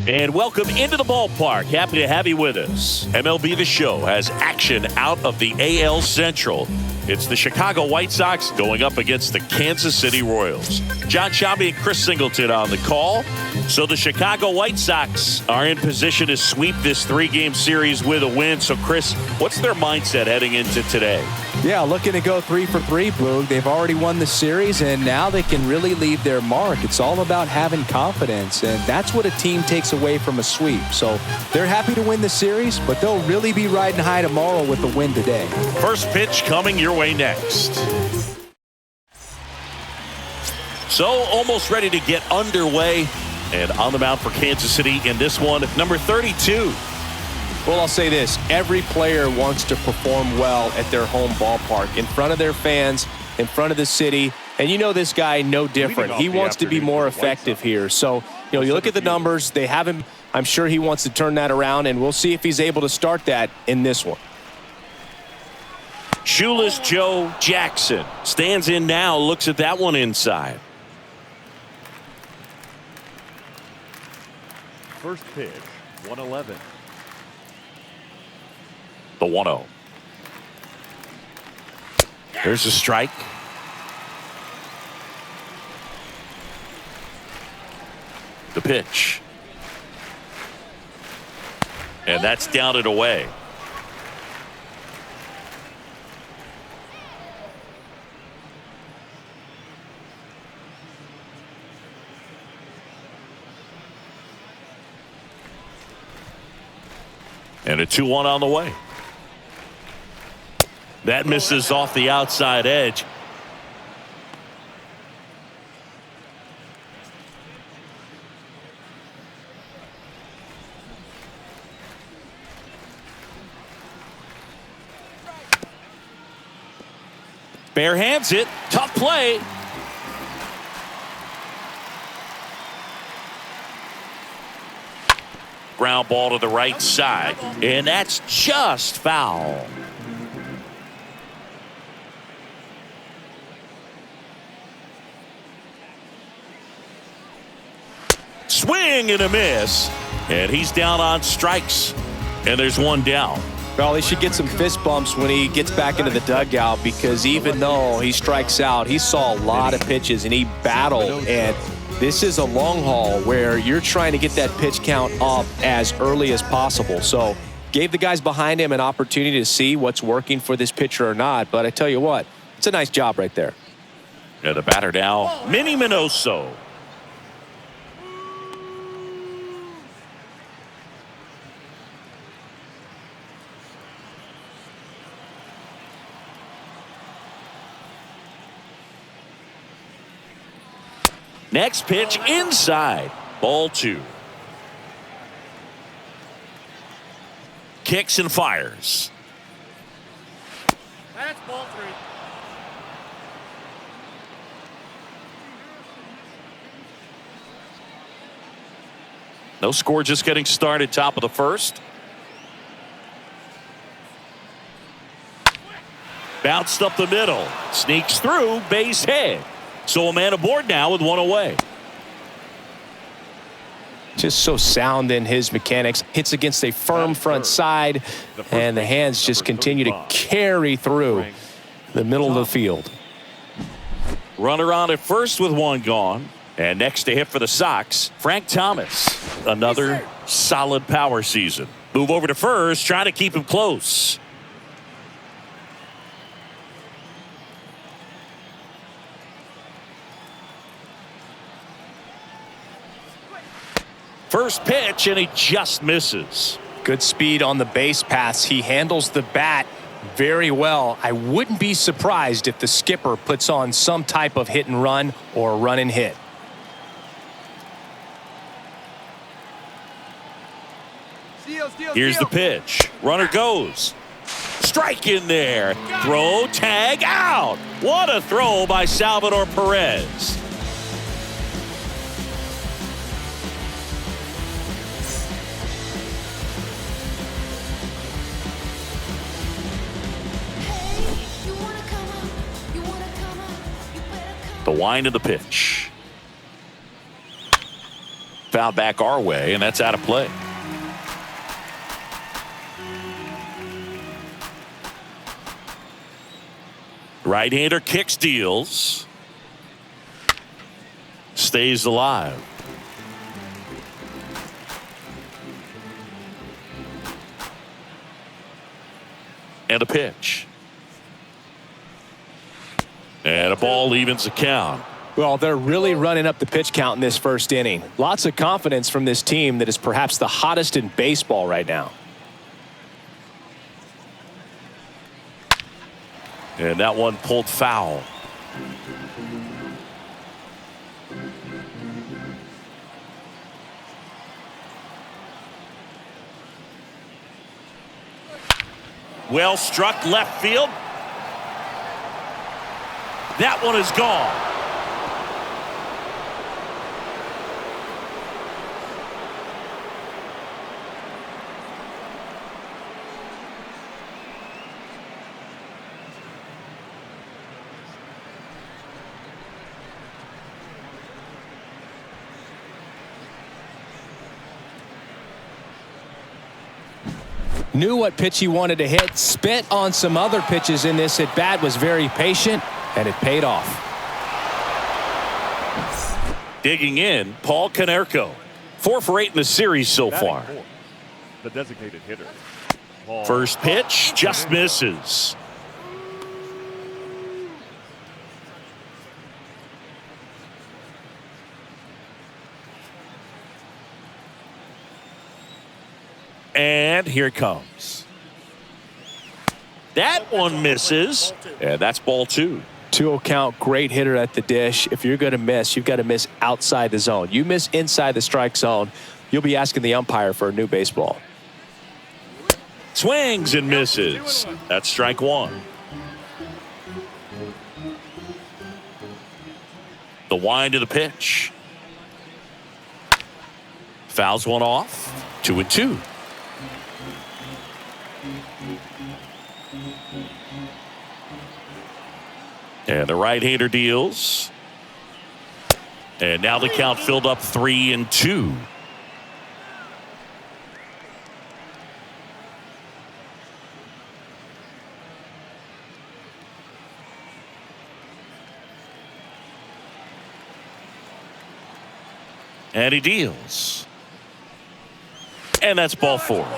And welcome into the ballpark. Happy to have you with us. MLB The Show has action out of the AL Central. It's the Chicago White Sox going up against the Kansas City Royals. John Sciambi and Chris Singleton on the call. So the Chicago White Sox are in position to sweep this three-game series with a win. So, Chris, what's their mindset heading into today? Yeah, looking to go 3 for 3, Boog. They've already won the series, and now they can really leave their mark. It's all about having confidence, and that's what a team takes away from a sweep. So they're happy to win the series, but they'll really be riding high tomorrow with the win today. First pitch coming your way next. So almost ready to get underway, and on the mound for Kansas City in this one, number 32. Well, I'll say this. Every player wants to perform well at their home ballpark, in front of their fans, in front of the city. And you know this guy no different. He wants to be more effective here. So, you look at the numbers. They have him. I'm sure he wants to turn that around, and we'll see if he's able to start that in this one. Shoeless Joe Jackson stands in now, looks at that one inside. First pitch, 111. The 1-0. There's a strike. The pitch. And that's down and away. And a 2-1 on the way. That misses off the outside edge. Bare hands it. Tough play. Ground ball to the right side. And that's just foul. Swing and a miss. And he's down on strikes. And there's one down. Well, he should get some fist bumps when he gets back into the dugout, because even though he strikes out, he saw a lot of pitches and he battled. And this is a long haul where you're trying to get that pitch count up as early as possible. So gave the guys behind him an opportunity to see what's working for this pitcher or not. But I tell you what, it's a nice job right there. And the batter now, Minnie Minoso. Next pitch inside. Ball 2. Kicks and fires. That's ball 3. No score, just getting started, top of the first. Bounced up the middle. Sneaks through, base hit. So a man aboard now with one away. Just so sound in his mechanics. Hits against a firm front side, and the hands just continue to carry through the middle of the field. Runner on at first with one gone. And next to hit for the Sox, Frank Thomas. Another solid power season. Move over to first, trying to keep him close. First pitch, and he just misses. Good speed on the base paths. He handles the bat very well. I wouldn't be surprised if the skipper puts on some type of hit and run or run and hit. Here's the pitch. Runner goes. Strike in there. Throw, tag, out. What a throw by Salvador Perez. The wind of the pitch. Foul back our way, and that's out of play. Right-hander kicks, deals. Stays alive. And a pitch. And a ball evens the count. Well, they're really running up the pitch count in this first inning. Lots of confidence from this team that is perhaps the hottest in baseball right now. And that one pulled foul. Well struck left field. That one is gone. Knew what pitch he wanted to hit, spent on some other pitches in this at bat, was very patient, and it paid off. Digging in, Paul Konerko. 4 for 8 in the series so far. The designated hitter. First pitch just misses. And here it comes. That one misses. And that's ball 2. 2-0 count, great hitter at the dish. If you're going to miss, you've got to miss outside the zone. You miss inside the strike zone, you'll be asking the umpire for a new baseball. Swings and misses. That's strike 1. The wind of the pitch. Fouls one off. 2-2. And the right-hander deals. And now the count filled up 3-2. And he deals. And that's ball 4.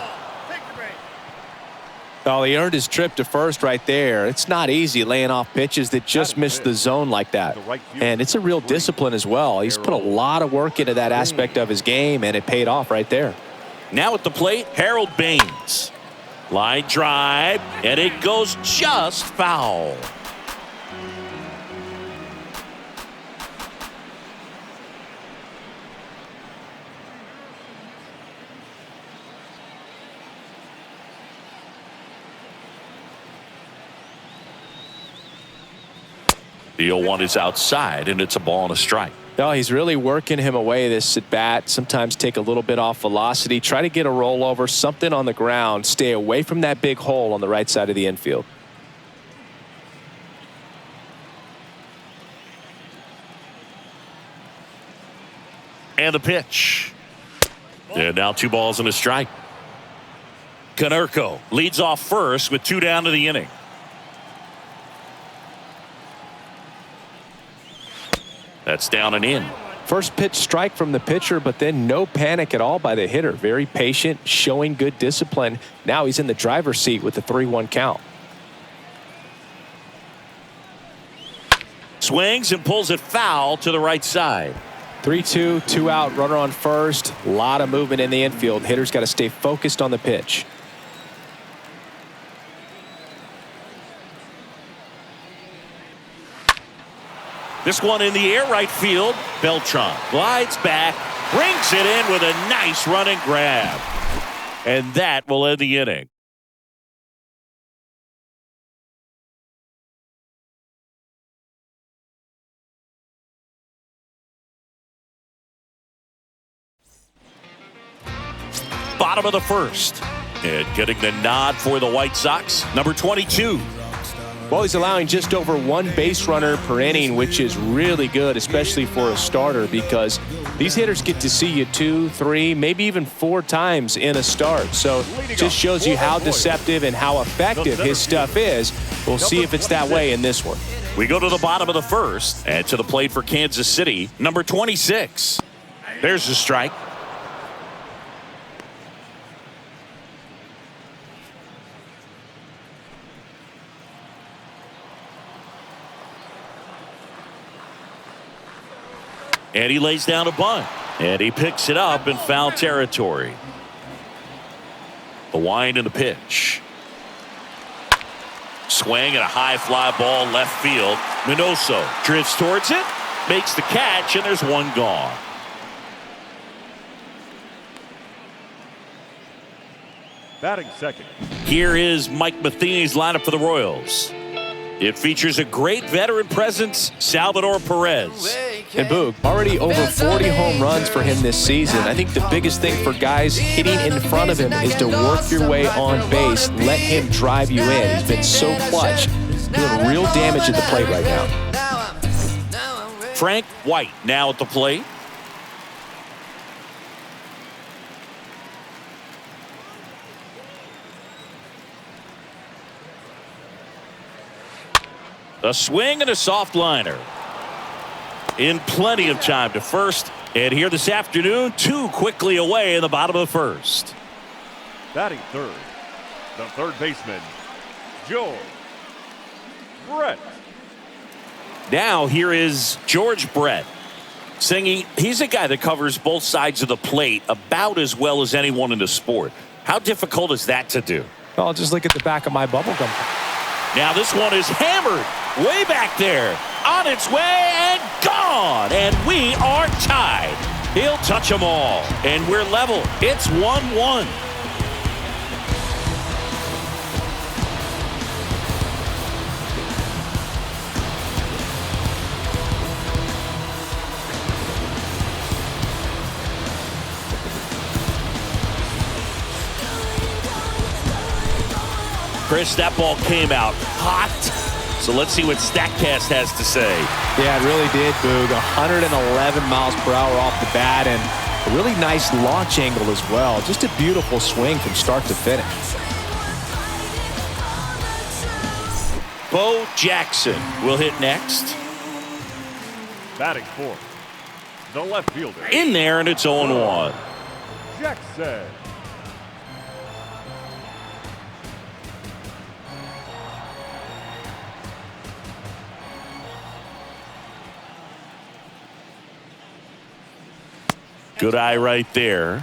Well, he earned his trip to first right there. It's not easy laying off pitches that just miss the zone like that. And it's a real discipline as well. He's put a lot of work into that aspect of his game, and it paid off right there. Now at the plate, Harold Baines. Line drive, and it goes just foul. The 0-1 is outside, and it's a ball and a strike. No, he's really working him away this at bat. Sometimes take a little bit off velocity. Try to get a rollover, something on the ground. Stay away from that big hole on the right side of the infield. And the pitch. And now 2 balls and a strike. Konerko leads off first with 2 down to the inning. That's down and in. First pitch strike from the pitcher, but then no panic at all by the hitter. Very patient, showing good discipline. Now he's in the driver's seat with the 3-1 count. Swings and pulls it foul to the right side. 3-2, 2 out, runner on first. A lot of movement in the infield. Hitter's got to stay focused on the pitch. This one in the air right field. Beltran glides back, brings it in with a nice running grab. And that will end the inning. Bottom of the first. And getting the nod for the White Sox, number 22. Well, he's allowing just over 1 base runner per inning, which is really good, especially for a starter, because these hitters get to see you 2, 3, maybe even 4 times in a start. So just shows you how deceptive and how effective his stuff is. We'll see if it's that way in this one. We go to the bottom of the first, and to the plate for Kansas City, number 26. There's the strike. And he lays down a bunt. And he picks it up in foul territory. The wind and the pitch. Swing and a high fly ball left field. Minoso drifts towards it, makes the catch, and there's one gone. Batting second. Here is Mike Matheny's lineup for the Royals. It features a great veteran presence, Salvador Perez. And Boog, already over 40 home runs for him this season. I think the biggest thing for guys hitting in front of him is to work your way on base. Let him drive you in. He's been so clutch, doing real damage at the plate right now. Frank White now at the plate. A swing and a soft liner. In plenty of time to first. And here this afternoon, 2 quickly away in the bottom of the first. Batting third, the third baseman, George Brett. Now here is George Brett. Singing, he's a guy that covers both sides of the plate about as well as anyone in the sport. How difficult is that to do? Well, just look at the back of my bubble gum. Now this one is hammered way back there, on its way and gone, and we are tied. He'll touch them all, and we're level. It's 1-1. Chris, that ball came out hot. So let's see what StatCast has to say. Yeah, it really did, Boog. 111 miles per hour off the bat, and a really nice launch angle as well. Just a beautiful swing from start to finish. Bo Jackson will hit next. Batting fourth, the left fielder. In there, and it's 0-1. Jackson. Good eye right there.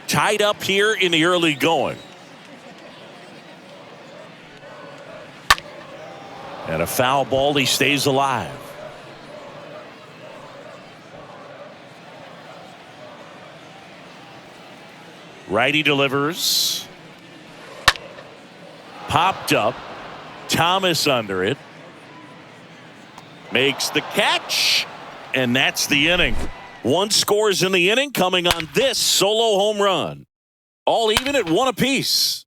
Tied up here in the early going. And a foul ball, he stays alive. Righty delivers. Popped up. Thomas under it. Makes the catch. And that's the inning. 1 scores in the inning coming on this solo home run. All even at 1 apiece.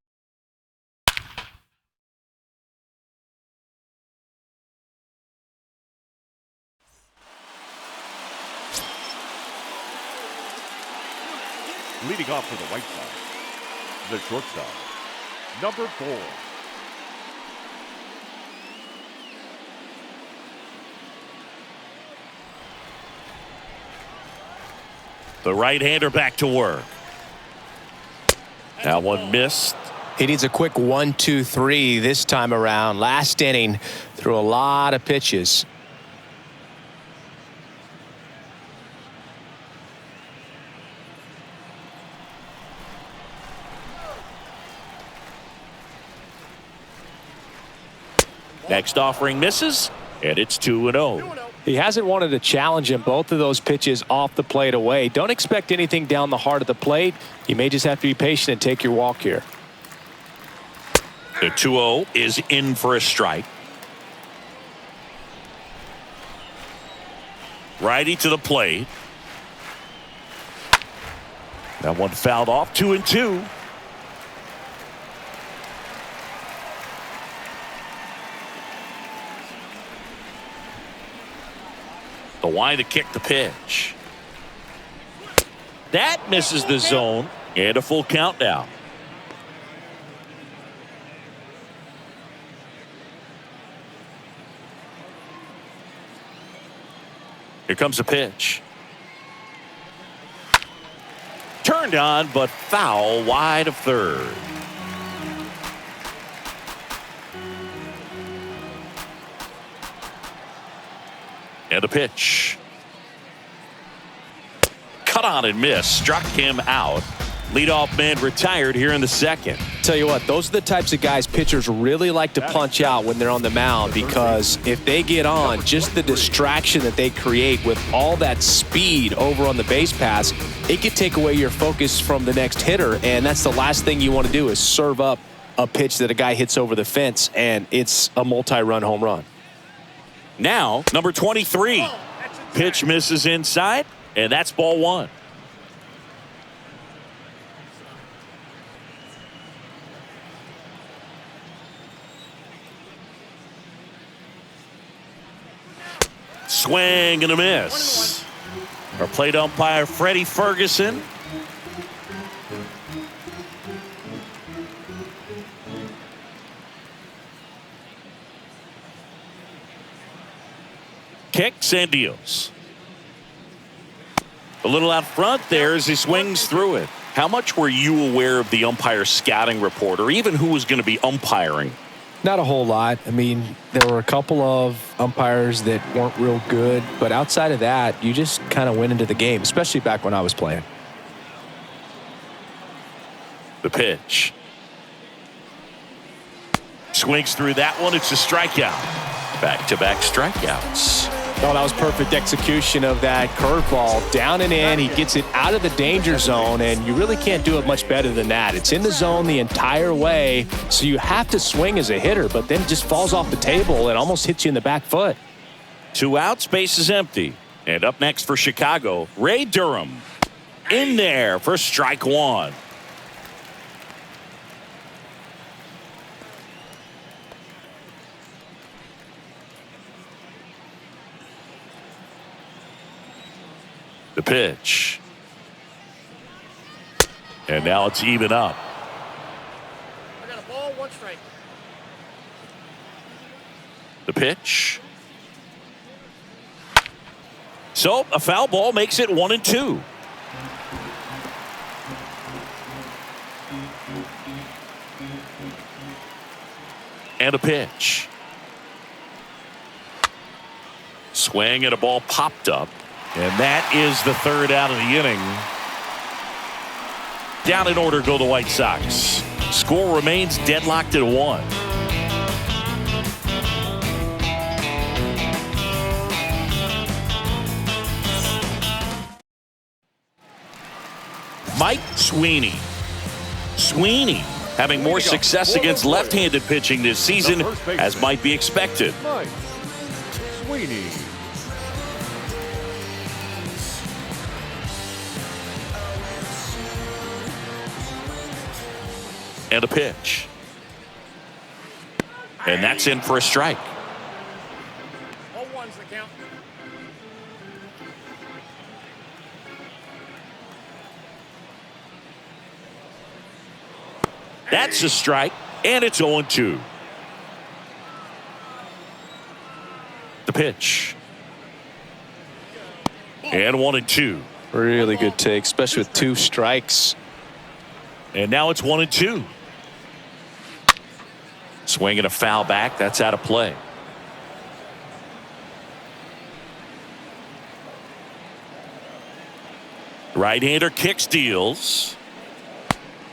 Leading off for the White Sox, the shortstop, number 4. The right-hander back to work. That one missed. He needs a quick 1-2-3 this time around. Last inning, threw a lot of pitches. Next offering misses, and it's 2-0. He hasn't wanted to challenge him. Both of those pitches off the plate away. Don't expect anything down the heart of the plate. You may just have to be patient and take your walk here. The 2-0 is in for a strike. Righty to the plate. That one fouled off. 2-2. The wind to kick the pitch. That misses the zone. And a full count now. Here comes a pitch. Turned on, but foul wide of third. And a pitch. Cut on and missed. Struck him out. Leadoff man retired here in the second. Tell you what, those are the types of guys pitchers really like to punch out when they're on the mound, because if they get on, just the distraction that they create with all that speed over on the base pass, it could take away your focus from the next hitter, and that's the last thing you want to do is serve up a pitch that a guy hits over the fence, and it's a multi-run home run. Now, number 23. Pitch misses inside, and that's ball one. Swing and a miss. Our plate umpire, Freddie Ferguson. Kicks and deals. A little out front there as he swings through it. How much were you aware of the umpire scouting report, or even who was going to be umpiring? Not a whole lot. I mean, there were a couple of umpires that weren't real good, but outside of that, you just kind of went into the game, especially back when I was playing. The pitch. Swings through that one. It's a strikeout. Back-to-back strikeouts. Oh, that was perfect execution of that curveball. Down and in. He gets it out of the danger zone, and you really can't do it much better than that. It's in the zone the entire way, so you have to swing as a hitter, but then it just falls off the table and almost hits you in the back foot. 2 outs, base is empty. And up next for Chicago, Ray Durham. In there for strike one. The pitch. And now it's even up. I got a ball, 1 strike. The pitch. So a foul ball makes it 1-2. And a pitch. Swing and a ball popped up. And that is the 3rd out of the inning. Down in order go the White Sox. Score remains deadlocked at 1. Mike Sweeney. Sweeney having more success against left-handed pitching this season, as might be expected. Mike Sweeney. And a pitch. And that's in for a strike. All 1's the count. That's a strike, and it's 0-2. The pitch. And 1-2. Really good take, especially with 2 strikes. And now it's 1-2. Swing and a foul back. That's out of play. Right-hander kicks, deals.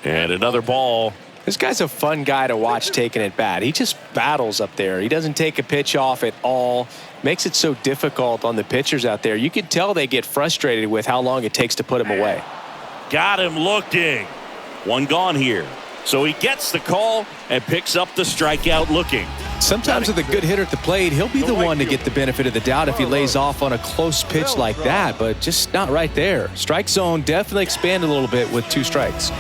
And another ball. This guy's a fun guy to watch taking it bat. He just battles up there. He doesn't take a pitch off at all. Makes it so difficult on the pitchers out there. You can tell they get frustrated with how long it takes to put him away. Got him looking. 1 gone here. So he gets the call and picks up the strikeout looking. Sometimes with a good hitter at the plate, he'll be the one to get the benefit of the doubt if he lays off on a close pitch like that, but just not right there. Strike zone definitely expanded a little bit with 2 strikes.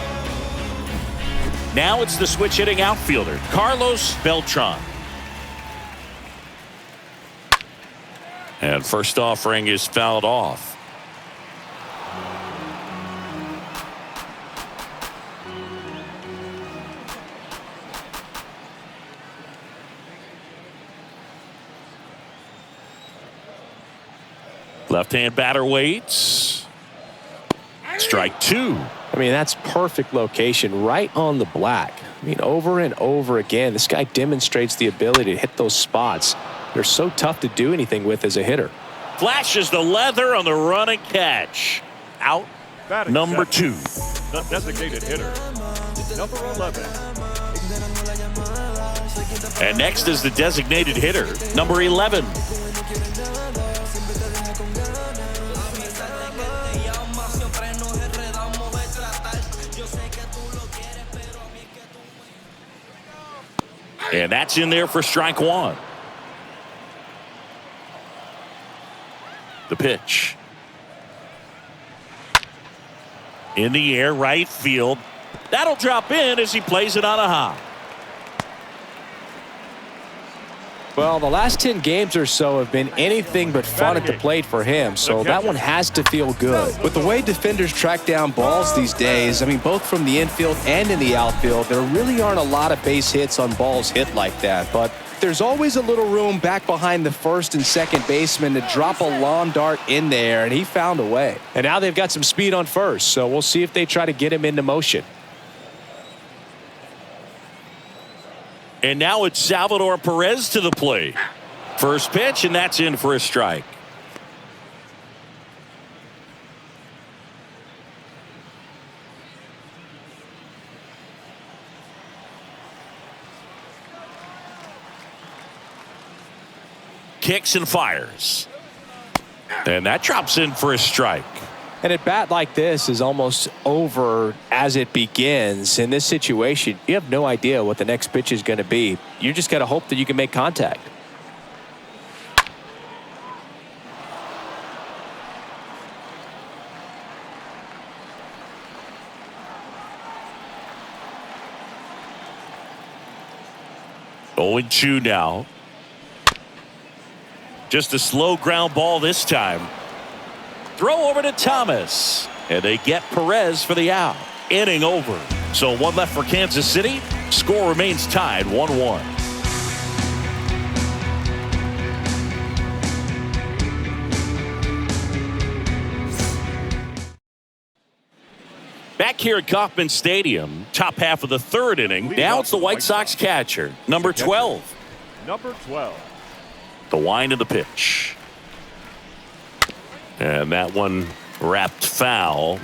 Now it's the switch hitting outfielder, Carlos Beltran. And first offering is fouled off. Left-hand batter waits. Strike 2. I mean, that's perfect location right on the black. I mean, over and over again, this guy demonstrates the ability to hit those spots. They're so tough to do anything with as a hitter. Flashes the leather on the run and catch. Out number 2. The designated hitter, number 11. And next is the designated hitter, number 11. And that's in there for strike 1. The pitch. In the air, right field. That'll drop in as he plays it on a hop. Well, the last 10 games or so have been anything but fun at the plate for him, so that one has to feel good. With the way defenders track down balls these days, I mean, both from the infield and in the outfield, there really aren't a lot of base hits on balls hit like that, but there's always a little room back behind the first and second baseman to drop a lawn dart in there, and he found a way. And now they've got some speed on first, so we'll see if they try to get him into motion. And now it's Salvador Perez to the plate. First pitch, and that's in for a strike. Kicks and fires. And that drops in for a strike. And at bat like this is almost over as it begins. In this situation, you have no idea what the next pitch is going to be. You just got to hope that you can make contact. Oh, 0-2 now. Just a slow ground ball this time. Throw over to Thomas. And they get Perez for the out. Inning over. So 1 left for Kansas City. Score remains tied 1-1. Back here at Kauffman Stadium, top half of the 3rd inning. Now it's the White Sox catcher, number 12. Number 12. The wind of the pitch. And that one wrapped foul.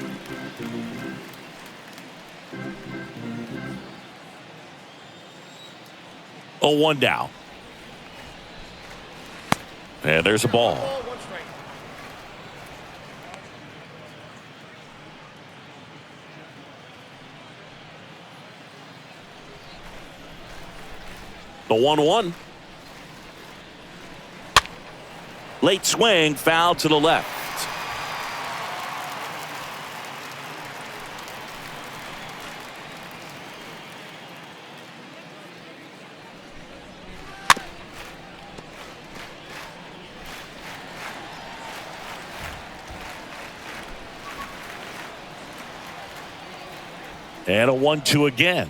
Oh, 1 down. And there's a ball. Ball, 1 strike. The 1-1. Late swing, foul to the left. And a 1-2 again.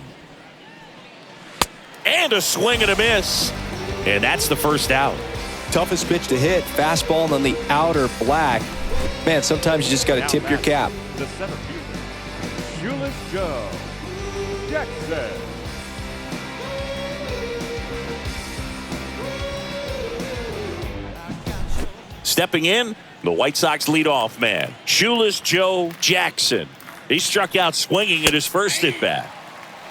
And a swing and a miss. And that's the first out. Toughest pitch to hit, fastball on the outer black. Man, sometimes you just got to tip your cap. The center fielder, Shoeless Joe Jackson. Stepping in, the White Sox leadoff man, Shoeless Joe Jackson. He struck out swinging at his first at bat.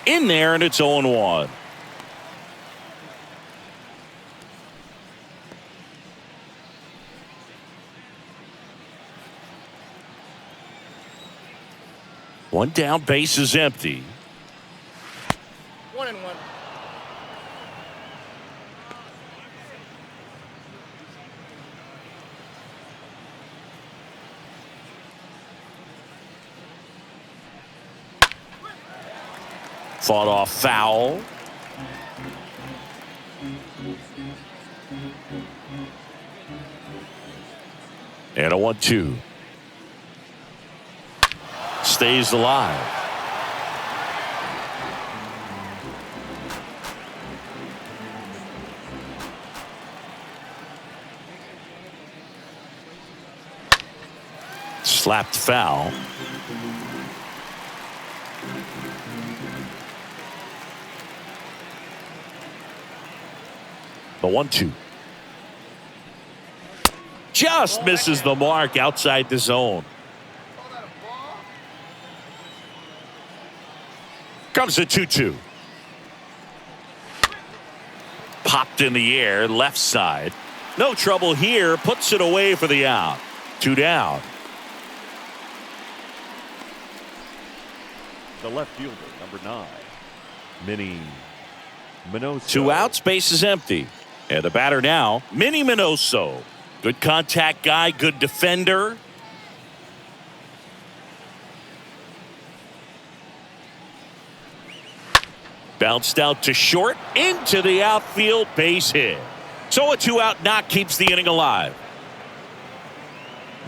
In there, and it's 0-1. One down, base is empty. 1-1. Fought off foul. And a 1-2. Stays alive. Slapped foul. The 1-2. Just misses the mark outside the zone. Comes a 2-2. Popped in the air, left side. No trouble here. Puts it away for the out. 2 down. The left fielder, number 9, Minnie Minoso. 2 outs, base is empty. And the batter now, Minnie Minoso. Good contact guy, good defender. Bounced out to short, into the outfield, base hit. So a 2-out knock keeps the inning alive.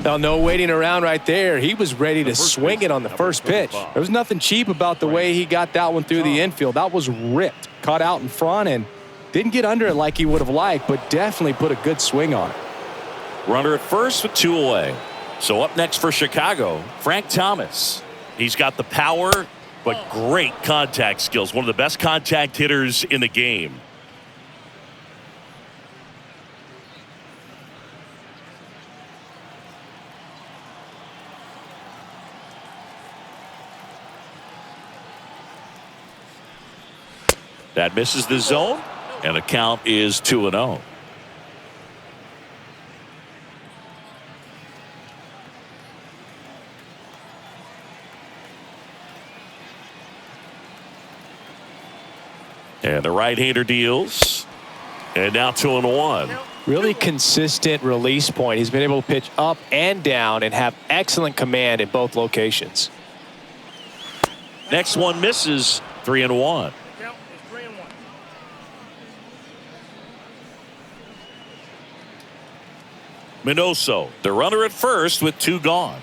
Now, no waiting around right there. He was ready to swing it on the first pitch. There was nothing cheap about the way he got that one through the infield. That was ripped, caught out in front, and didn't get under it like he would have liked, but definitely put a good swing on it. Runner at first with 2 away. So up next for Chicago, Frank Thomas. He's got the power, but great contact skills. One of the best contact hitters in the game. That misses the zone, and the count is 2-0. And the right-hander deals. And now 2-1. Really consistent release point. He's been able to pitch up and down and have excellent command in both locations. Next one misses. 3-1. Count is 3-1. Minoso, the runner at first with 2 gone.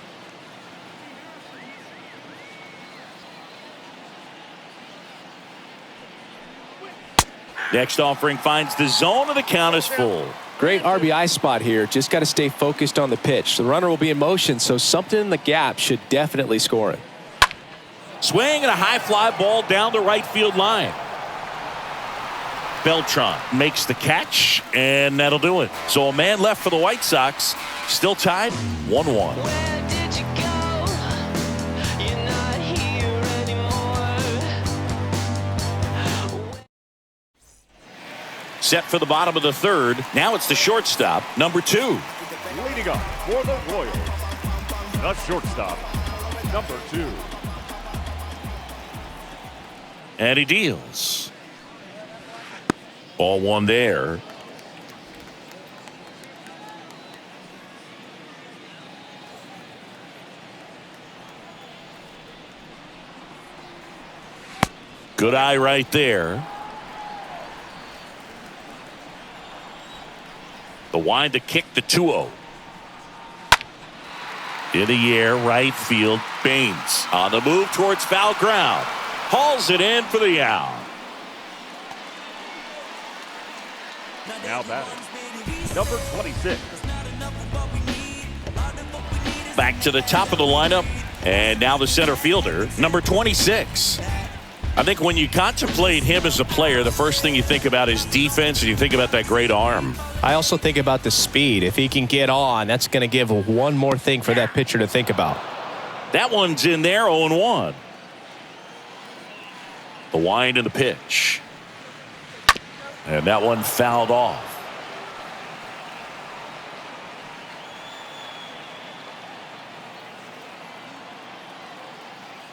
Next offering finds the zone, and the count is full. Great RBI spot here. Just got to stay focused on the pitch. The runner will be in motion, so something in the gap should definitely score it. Swing and a high fly ball down the right field line. Beltran makes the catch, and that'll do it. So a man left for the White Sox. Still tied 1-1. Set for the bottom of the third. Now it's the shortstop, number 2. Leading up for the Royals, the shortstop, number 2. And he deals. Ball 1 there. Good eye right there. The wind to kick the 2-0. In the air, right field. Baines on the move towards foul ground. Hauls it in for the out. Now batting, number 26. Back to the top of the lineup. And now the center fielder, number 26. I think when you contemplate him as a player, the first thing you think about is defense, and you think about that great arm. I also think about the speed. If he can get on, that's going to give one more thing for that pitcher to think about. That one's in there, 0-1. The wind and the pitch. And that one fouled off.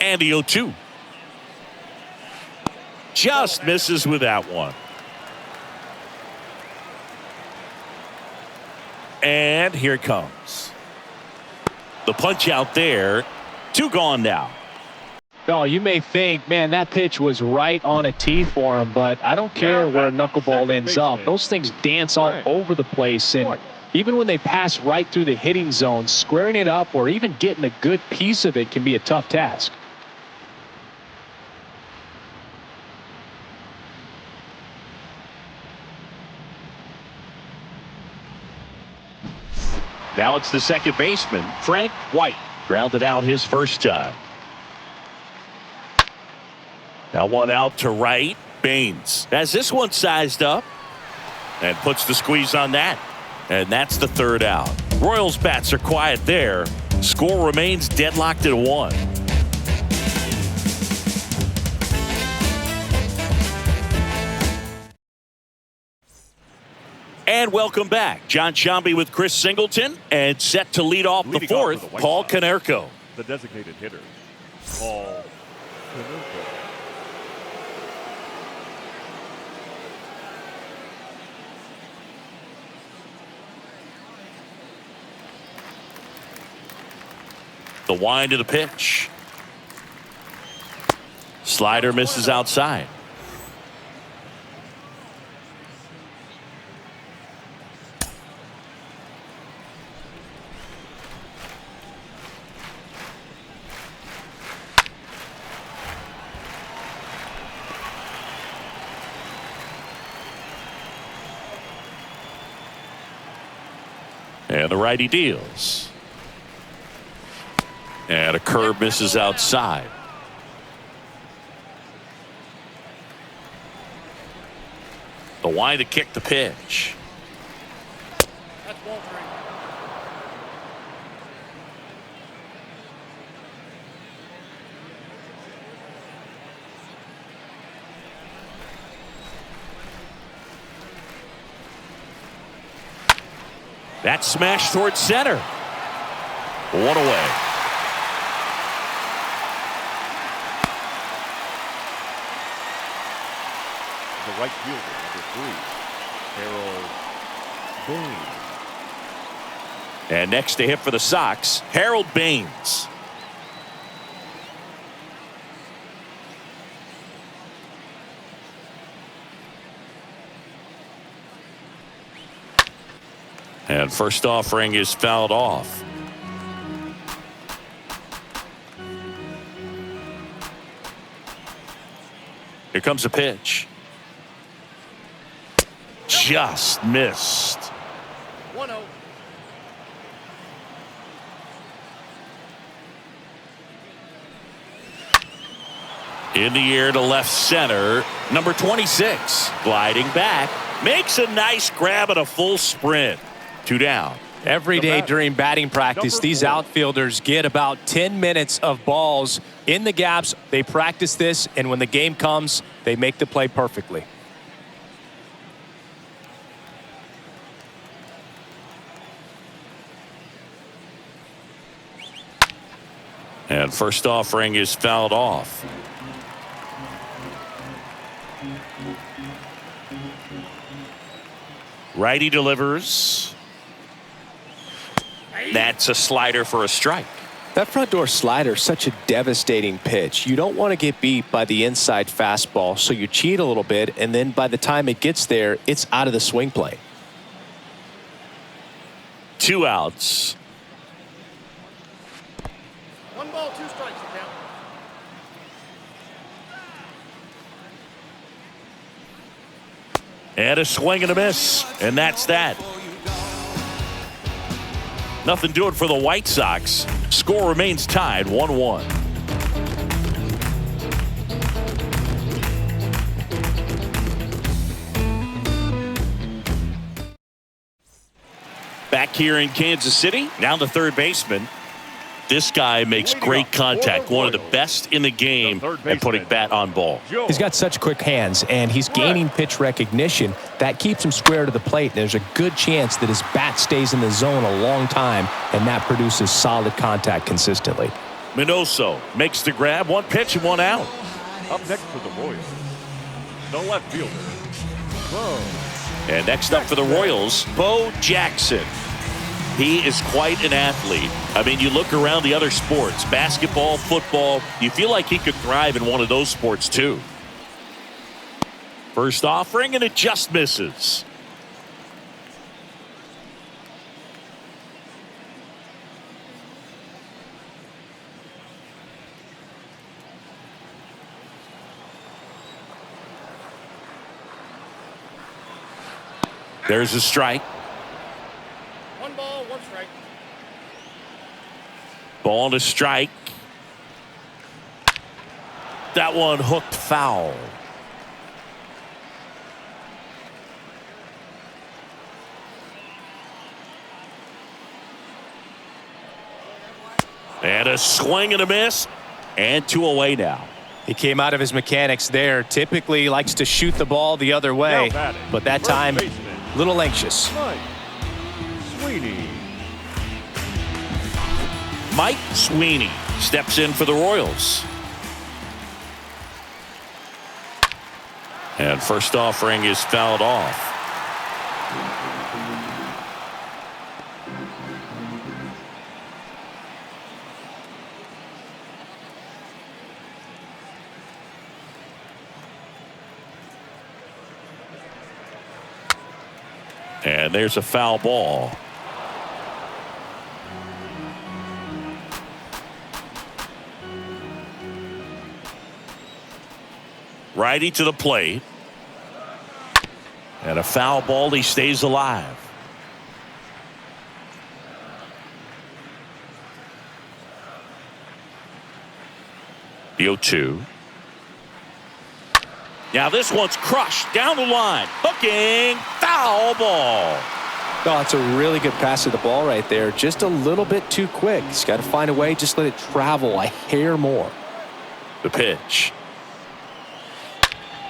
And the 0-2. Just misses with that one. And here it comes. The punch out there. 2 gone now. Oh, you may think, man, that pitch was right on a tee for him, but I don't care where a knuckleball ends up. Those things dance all over the place, and even when they pass right through the hitting zone, squaring it up or even getting a good piece of it can be a tough task. Now it's the second baseman, Frank White. Grounded out his first time. Now one out to right. Baines has this one sized up and puts the squeeze on that. And that's the third out. Royals bats are quiet there. Score remains deadlocked at 1. And welcome back. John Sciambi with Chris Singleton, and set to lead off the fourth, Paul Konerko. The designated hitter, Paul Konerko. The wind of the pitch. Slider misses outside. And the righty deals. And a curve misses outside. The wind to kick the pitch. That's ball 3. That smash towards center. One away. The right fielder, number 3, Harold Baines. And next to hit for the Sox, Harold Baines. And first offering is fouled off. Here comes a pitch. Just missed. 1-0. In the air to left center. Number 26 gliding back. Makes a nice grab at a full sprint. 2 down. Every day during batting practice, these outfielders get about 10 minutes of balls in the gaps. They practice this, and when the game comes, they make the play perfectly. And first offering is fouled off. Righty delivers. That's a slider for a strike. That front door slider is such a devastating pitch. You don't want to get beat by the inside fastball, so you cheat a little bit, and then by the time it gets there, it's out of the swing plane. 2 outs. 1 ball, 2 strikes to count. And a swing and a miss. And that's that. Nothing doing for the White Sox. Score remains tied 1-1. Back here in Kansas City, now the third baseman. This guy makes great contact, one of the best in the game at putting bat on ball. He's got such quick hands, and he's gaining pitch recognition. That keeps him square to the plate. There's a good chance that his bat stays in the zone a long time, and that produces solid contact consistently. Minoso makes the grab, 1 pitch and 1 out. Up next for the Royals, the left fielder, Bo. And next up for the Royals, Bo Jackson. He is quite an athlete. I mean, you look around the other sports, basketball, football, you feel like he could thrive in one of those sports too. First offering, and it just misses. There's a strike. 1 ball, 1 strike. Ball to strike. That one hooked foul. And a swing and a miss. And 2 away now. He came out of his mechanics there. Typically likes to shoot the ball the other way, but that time a little anxious. Mike Sweeney steps in for the Royals. And first offering is fouled off. And there's a foul ball. Righty to the plate. And a foul ball. He stays alive. The 0-2. Now this one's crushed down the line. Hooking. Foul ball. Oh, it's a really good pass to the ball right there. Just a little bit too quick. He's got to find a way. Just let it travel a hair more. The pitch.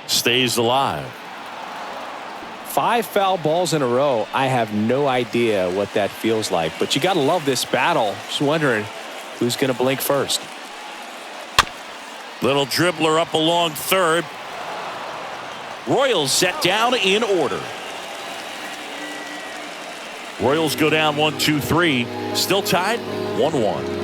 Stays alive. 5 foul balls in a row. I have no idea what that feels like, but you got to love this battle. Just wondering who's going to blink first. Little dribbler up along third. Royals set down in order. Royals go down 1-2-3. Still tied 1-1.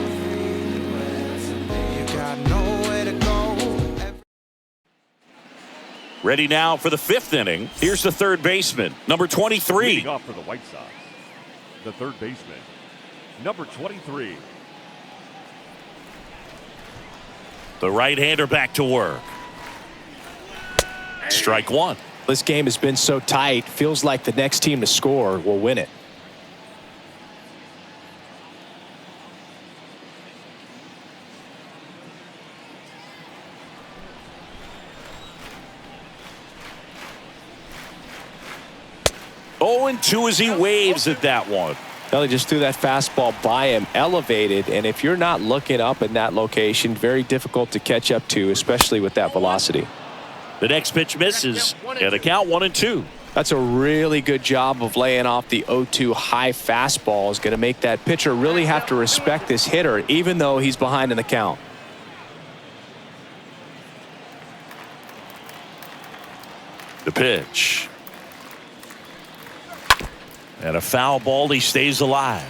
Ready now for the 5th inning. Here's the third baseman, number 23. Leading off for the White Sox, the third baseman, number 23. The right-hander back to work. Strike 1. This game has been so tight. Feels like the next team to score will win it. Oh, and 2 as he waves at that one. Well, he just threw that fastball by him, elevated, and if you're not looking up in that location, very difficult to catch up to, especially with that velocity. The next pitch misses, and a count 1-2. That's a really good job of laying off the 0-2 high fastball. Is going to make that pitcher really have to respect this hitter, even though he's behind in the count. The pitch. And a foul ball. He stays alive.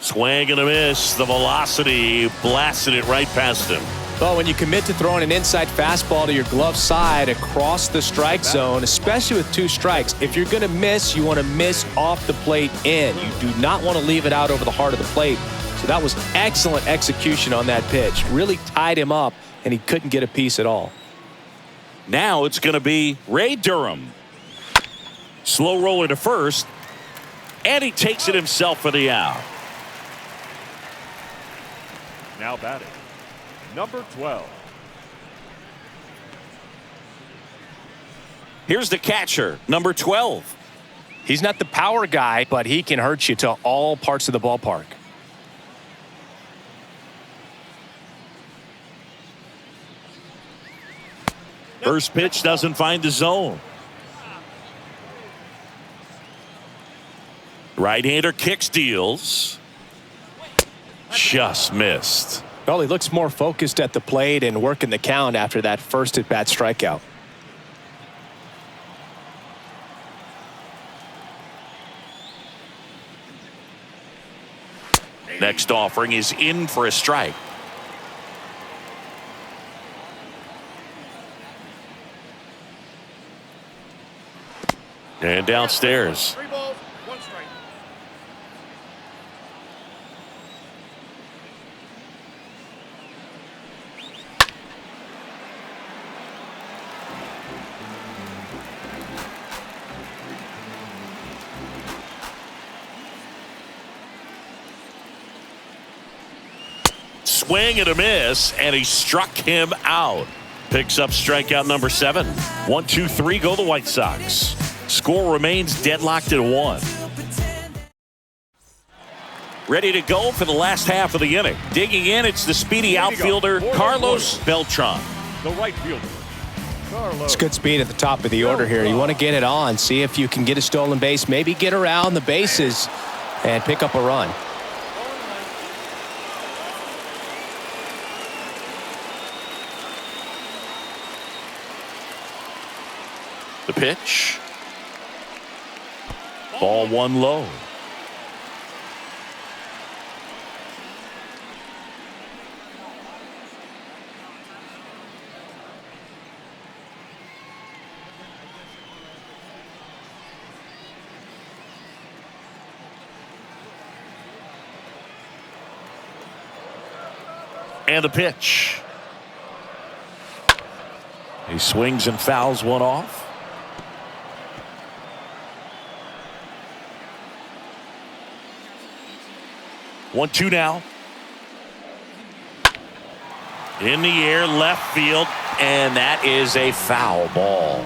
Swing and a miss. The velocity blasted it right past him. Well, when you commit to throwing an inside fastball to your glove side across the strike zone, especially with 2 strikes, if you're going to miss, you want to miss off the plate in. You do not want to leave it out over the heart of the plate. So that was excellent execution on that pitch. Really tied him up, and he couldn't get a piece at all. Now it's going to be Ray Durham. Slow roller to first, and he takes it himself for the out. Now batting, number 12. Here's the catcher, number 12. He's not the power guy, but he can hurt you to all parts of the ballpark. First pitch doesn't find the zone. Right-hander kicks, deals. Just missed. Well, he looks more focused at the plate and working the count after that first at-bat strikeout. Next offering is in for a strike. And downstairs. 3 balls, 1 strike. Swing and a miss, and he struck him out. Picks up strikeout number 7. 1, 2, 3 go the White Sox. Score remains deadlocked at 1. Ready to go for the last half of the inning. Digging in, it's the speedy outfielder Carlos Beltran. The right fielder, Carlos. It's good speed at the top of the order here. You want to get it on, see if you can get a stolen base, maybe get around the bases and pick up a run. The pitch. Ball 1 low. And the pitch. He swings and fouls one off. 1-2 now. In the air, left field, and that is a foul ball.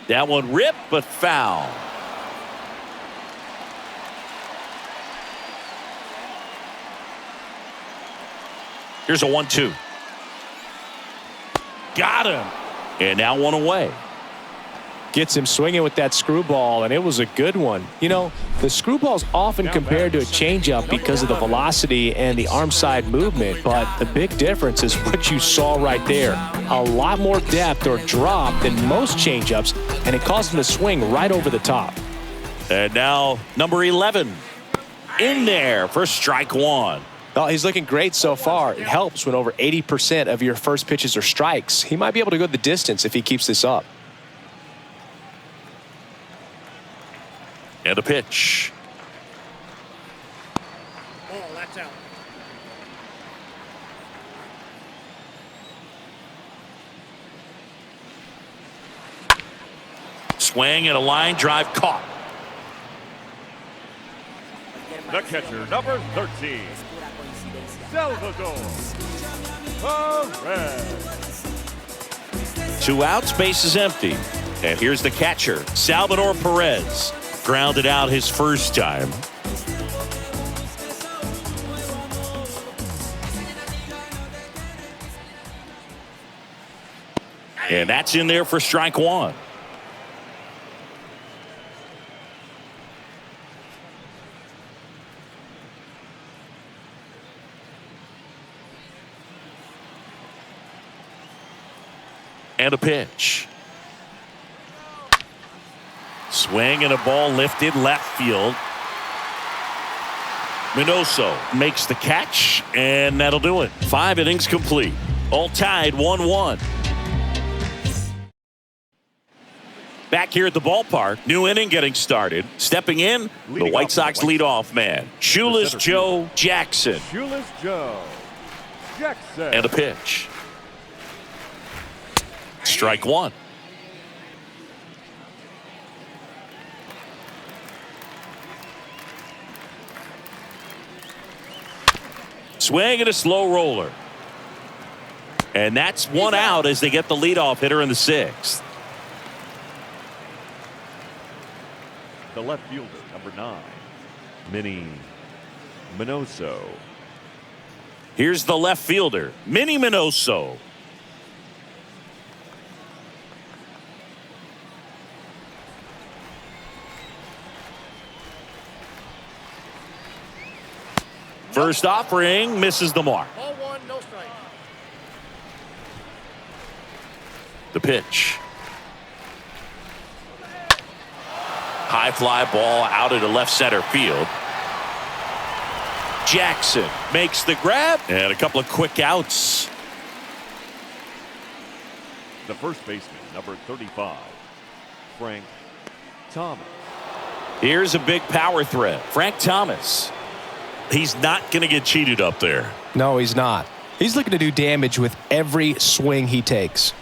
That one ripped, but foul. Here's a 1-2. Got him. And now 1 away. Gets him swinging with that screwball, and it was a good one. You know, the screwball's often compared to a changeup because of the velocity and the arm side movement, but the big difference is what you saw right there. A lot more depth or drop than most changeups, and it caused him to swing right over the top. And now number 11 in there for strike 1. Well, he's looking great so far. It helps when over 80% of your first pitches are strikes. He might be able to go the distance if he keeps this up. And a pitch. Ball, that's out. Swing and a line drive caught. The catcher, number 13, Salvador Perez. 2 outs, base is empty. And here's the catcher, Salvador Perez. Grounded out his first time. And that's in there for strike 1. And a pitch. Swing and a ball lifted left field. Minoso makes the catch, and that'll do it. 5 innings complete. All tied 1-1. Back here at the ballpark, new inning getting started. Stepping in, the White Sox leadoff man, Shoeless Joe Jackson. Shoeless Joe Jackson. And a pitch. Strike 1. Swing and a slow roller. And that's 1 out as they get the leadoff hitter in the 6th. The left fielder, number 9, Minnie Minoso. Here's the left fielder, Minnie Minoso. First offering misses the mark. Ball one, no strike. The pitch. High fly ball out into left center field. Jackson makes the grab and a couple of quick outs. The first baseman, number 35, Frank Thomas. Here's a big power threat. Frank Thomas. He's not going to get cheated up there. No, he's not. He's looking to do damage with every swing he takes.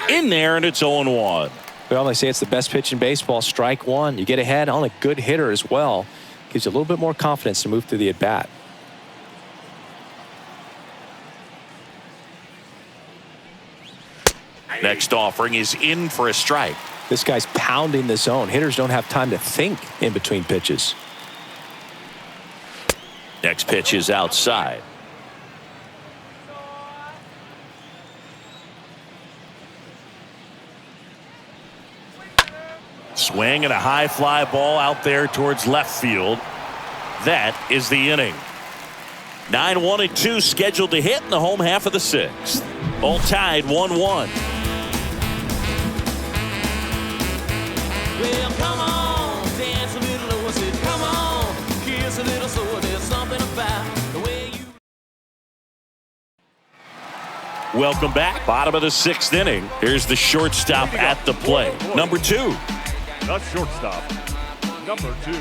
In there, and it's 0-1. Well, they say it's the best pitch in baseball. Strike one. You get ahead on a good hitter as well. Gives you a little bit more confidence to move through the at-bat. Next offering is in for a strike. This guy's pounding the zone. Hitters don't have time to think in between pitches. Next pitch is outside. Swing and a high fly ball out there towards left field. That is the inning. 9-1-2 scheduled to hit in the home half of the sixth. All tied 1-1. Well, come on, dance a little, what's it? Come on, kiss a little, so there's something about the way you. Welcome back. Bottom of the sixth inning. Here's the shortstop at the plate. Number 2. The shortstop, number 2.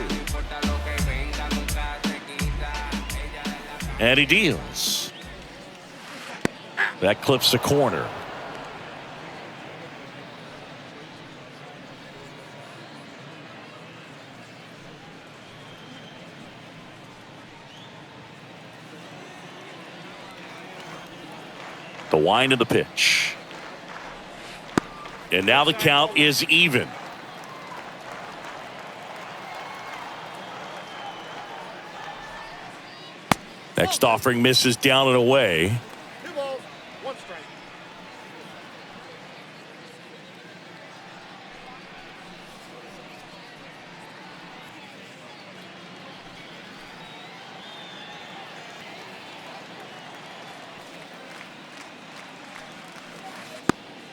And he deals. That clips the corner. The wind of the pitch. And now the count is even. Next offering misses down and away. 2 balls, 1 strike.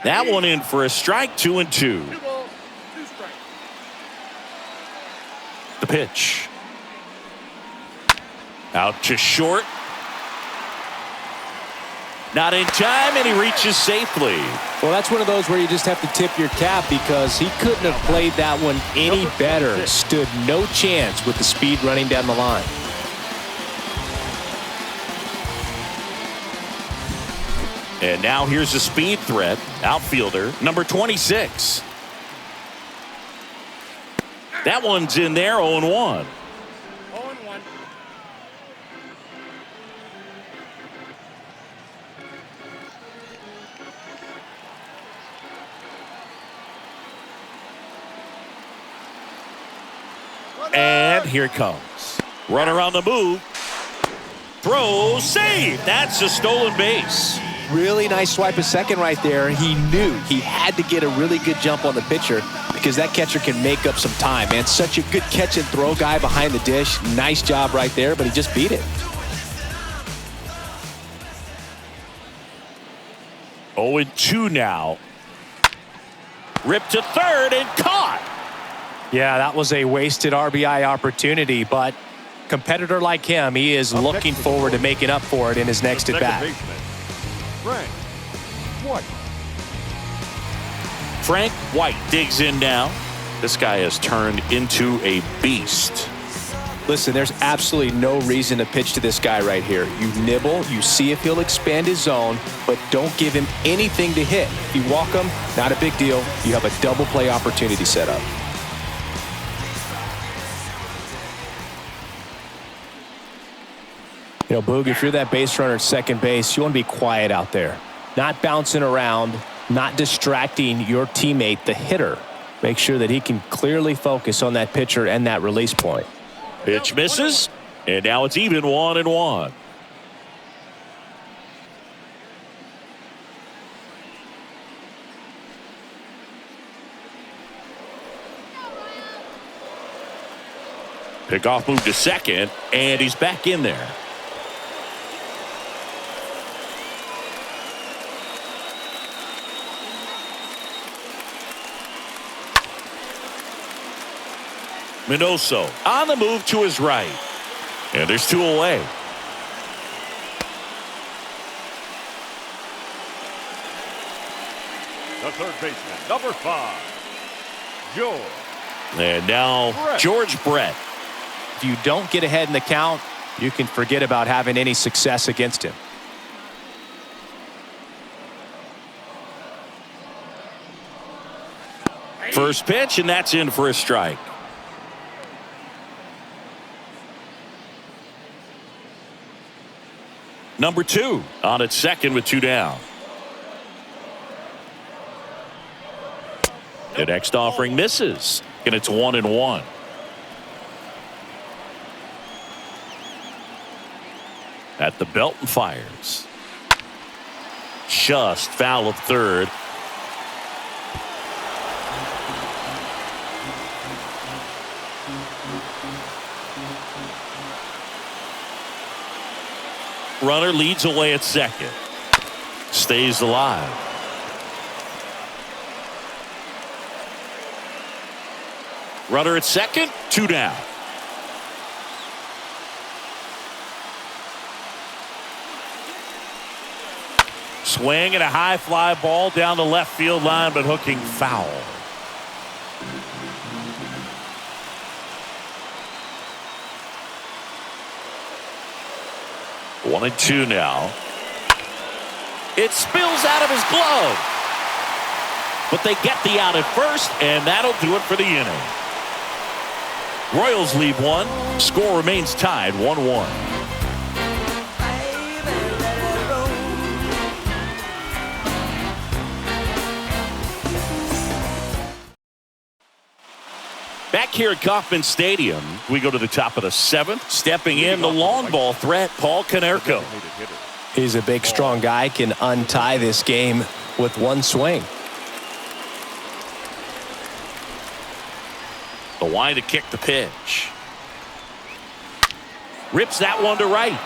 That one in for a strike. 2-2. 2 balls, 2 strikes. The pitch. Out to short. Not in time, and he reaches safely. Well, that's one of those where you just have to tip your cap because he couldn't have played that one any better. Stood no chance with the speed running down the line. And now here's a speed threat. Outfielder, number 26. That one's in there, 0-1. 0-1. And here it comes. Runner on the move. Throw, save. That's a stolen base. Really nice swipe of second right there. He knew he had to get a really good jump on the pitcher because that catcher can make up some time, man. Such a good catch and throw guy behind the dish. Nice job right there, but he just beat it. 0-2 now. Ripped to third and caught. Yeah, that was a wasted RBI opportunity, but competitor like him, he is looking forward to making up for it in his next at-bat. Frank White. Frank White digs in now. This guy has turned into a beast. Listen, there's absolutely no reason to pitch to this guy right here. You nibble, you see if he'll expand his zone, but don't give him anything to hit. If you walk him, not a big deal. You have a double play opportunity set up. You know, Boog, if you're that base runner at second base, you want to be quiet out there. Not bouncing around, not distracting your teammate, the hitter. Make sure that he can clearly focus on that pitcher and that release point. Pitch misses, and now it's even 1-1. Pickoff move to second, and he's back in there. Minoso on the move to his right. And there's two away. The third baseman, number 5, George. And now George Brett. If you don't get ahead in the count, you can forget about having any success against him. First pitch, and that's in for a strike. Number 2 on at second with 2 down. The next offering misses, and it's 1-1. At the belt and fires. Just foul of third. Runner leads away at second. Stays alive. Runner at second, 2 down. Swing and a high fly ball down the left field line, but hooking foul. One and 2 now. It spills out of his glove. But they get the out at first, and that'll do it for the inning. Royals lead 1. Score remains tied 1-1. Back here at Kauffman Stadium, we go to the top of the 7th. Stepping in, the long ball threat, Paul Konerko. He's a big, strong guy, can untie this game with one swing. The wind to kick the pitch. Rips that one to right.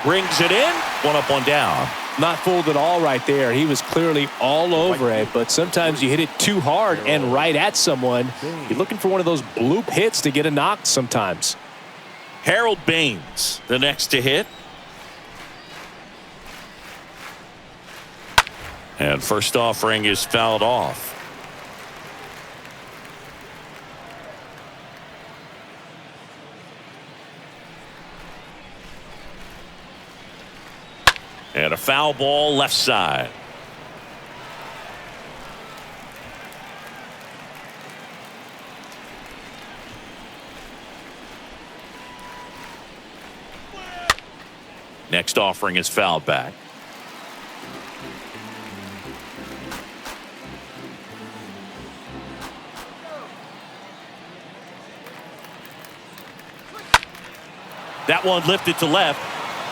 Brings it in. 1 up, 1 down. Not fooled at all right there. He was clearly all over it, but sometimes you hit it too hard and right at someone. You're looking for one of those bloop hits to get a knock sometimes. Harold Baines, the next to hit. And first offering is fouled off. And a foul ball left side. Next offering is fouled back. That one lifted to left.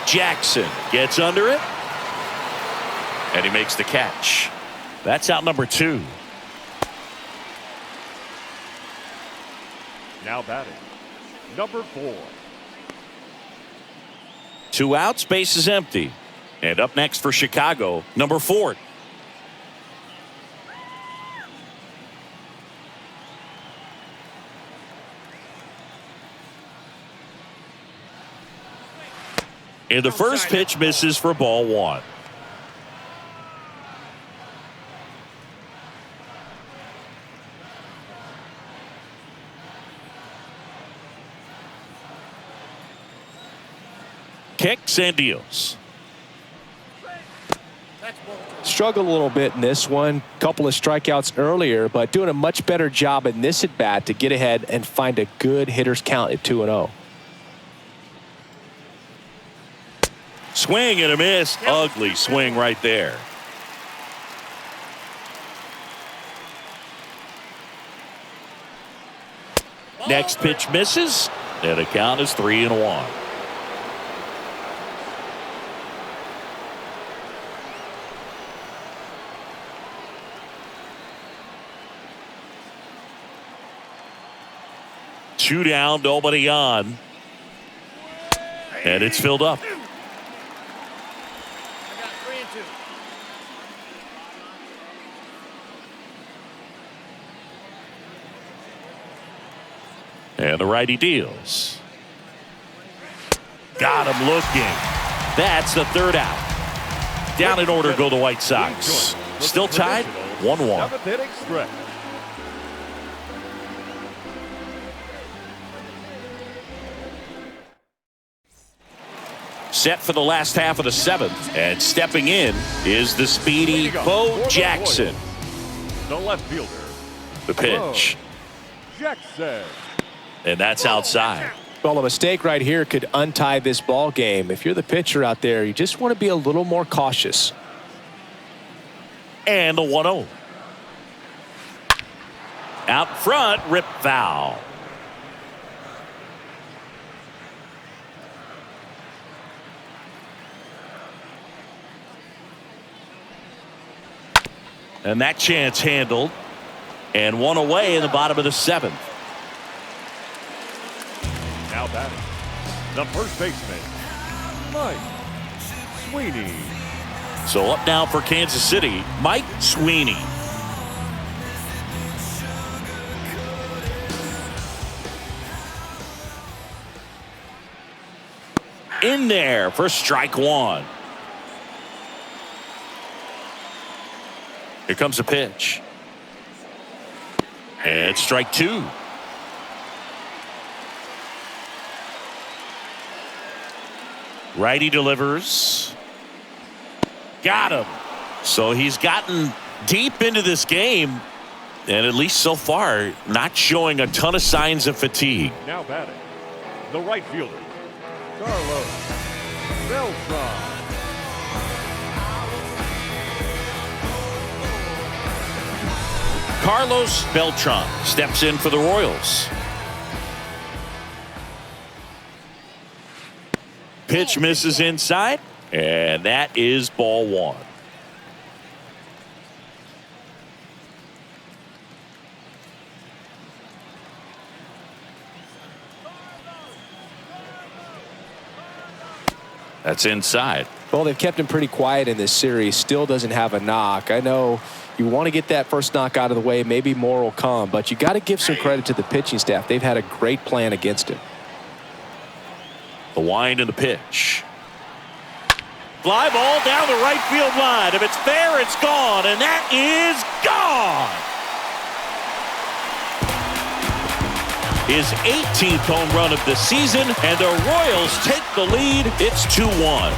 Jackson gets under it. And he makes the catch. That's out number 2. Now batting, number 4. 2 outs, base is empty. And up next for Chicago, number 4. And the first pitch misses for ball 1. Kicks and deals. Struggled a little bit in this one. Couple of strikeouts earlier, but doing a much better job in this at bat to get ahead and find a good hitter's count at 2-0. Swing and a miss. Ugly swing right there. Next pitch misses, and the count is 3-1. 2 down, nobody on. And it's filled up. I got 3 and 2. And the righty deals. Got him looking. That's the 3rd out. Down in order go the White Sox. Still tied, 1-1. 7th inning stretch. Set for the last half of the 7th. And stepping in is the speedy Bo Jackson. The left fielder, The pitch. Jackson. And that's outside. Well, a mistake right here could untie this ball game. If you're the pitcher out there, you just want to be a little more cautious. And the 1-0. Out front, rip foul. And that chance handled. And 1 away in the bottom of the 7th. Now batting, the first baseman, Mike Sweeney. So up now for Kansas City, Mike Sweeney. In there for strike 1. Here comes a pitch. And strike 2. Righty delivers. Got him. So he's gotten deep into this game, and at least so far, not showing a ton of signs of fatigue. Now batting, the right fielder, Carlos Beltran. Carlos Beltran steps in for the Royals. Pitch misses inside, and that is ball 1. That's inside. Well, they've kept him pretty quiet in this series. Still doesn't have a knock. I know you want to get that first knock out of the way. Maybe more will come, but you got to give some credit to the pitching staff. They've had a great plan against him. The wind and the pitch. Fly ball down the right field line. If it's fair, it's gone, and that is gone. His 18th home run of the season, and the Royals take the lead. It's 2-1.